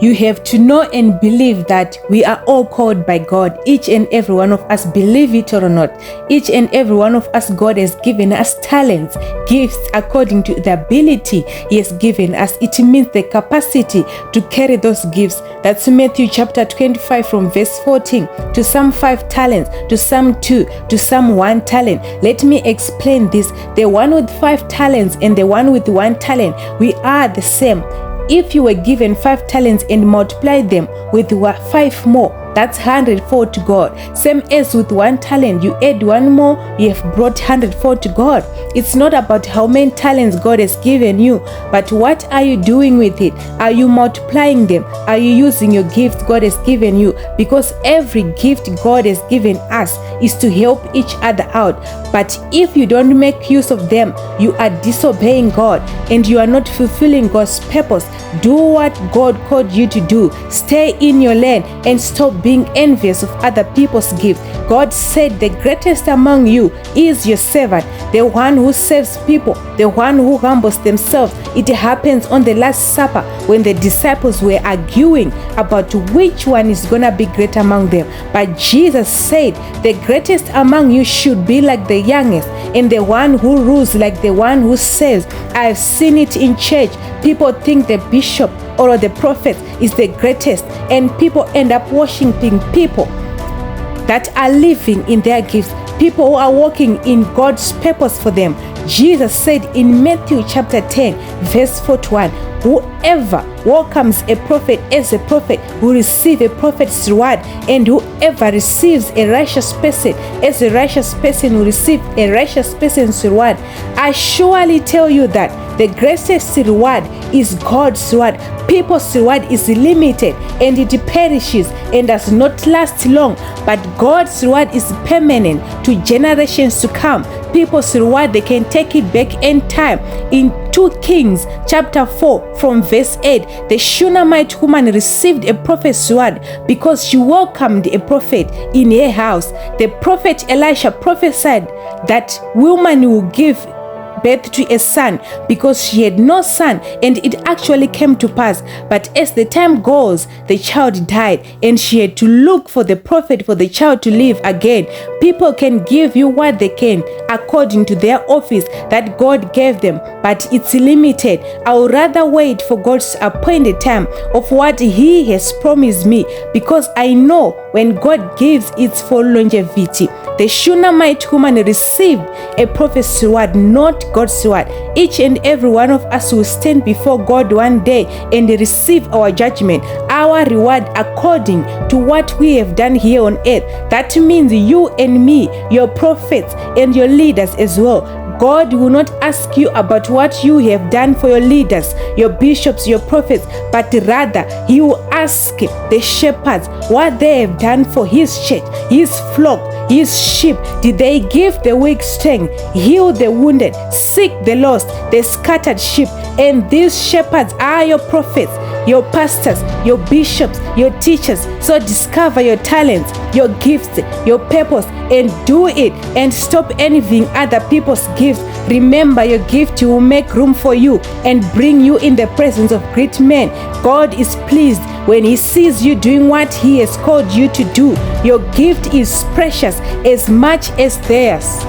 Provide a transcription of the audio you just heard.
You have to know and believe that we are all called by God. Each and every one of us, believe it or not, each and every one of us, God has given us talents, gifts according to the ability He has given us. It means the capacity to carry those gifts. That's Matthew chapter 25 from verse 14. To some 5 talents, to some 2, to some 1 talent. Let me explain this. The one with 5 talents and the one with 1 talent, we are the same. If you were given 5 talents and multiplied them with 5 more, that's 100-fold to God. Same as with 1 talent, you add 1 more, you have brought 100-fold to God. It's not about how many talents God has given you, but what are you doing with it? Are you multiplying them? Are you using your gifts God has given you? Because every gift God has given us is to help each other out. But if you don't make use of them, you are disobeying God and you are not fulfilling God's purpose. Do what God called you to do. Stay in your lane and stop being envious of other people's gifts. God said the greatest among you is your servant, the one who serves people, the one who humbles themselves. It happens on the Last Supper when the disciples were arguing about which one is gonna be great among them. But Jesus said the greatest among you should be like the youngest, and the one who rules like the one who serves. I've seen it in church. People think the bishop or the prophet is the greatest, and people end up worshiping people that are living in their gifts, people who are walking in God's purpose for them. Jesus said in Matthew chapter 10 verse 41, whoever welcomes a prophet as a prophet will receive a prophet's reward, and whoever receives a righteous person as a righteous person will receive a righteous person's reward. I surely tell you that the greatest reward is God's reward. People's reward is limited and it perishes and does not last long, but God's reward is permanent to generations to come. People's reward, they can take it back in time. In 2 Kings chapter 4 from verse 8, the Shunammite woman received a prophet's reward because she welcomed a prophet in her house. The prophet Elisha prophesied that woman will give birth to a son because she had no son, and it actually came to pass. But as the time goes, the child died and she had to look for the prophet for the child to live again. People can give you what they can according to their office that God gave them, but it's limited. I would rather wait for God's appointed time of what He has promised me, because I know when God gives, it's for longevity. The Shunammite woman received a prophet's reward, not God's reward. Each and every one of us will stand before God one day and receive our judgment, our reward according to what we have done here on earth. That means you and me, your prophets and your leaders as well. God will not ask you about what you have done for your leaders, your bishops, your prophets, but rather He will ask the shepherds what they have done for His church, His flock, His sheep. Did they give the weak strength, heal the wounded, seek the lost, the scattered sheep? And these shepherds are your prophets, your pastors, your bishops, your teachers. So discover your talents, your gifts, your purpose, and do it, and stop envying other people's gifts. Remember, your gift will make room for you and bring you in the presence of great men. God is pleased when He sees you doing what He has called you to do. Your gift is precious as much as theirs.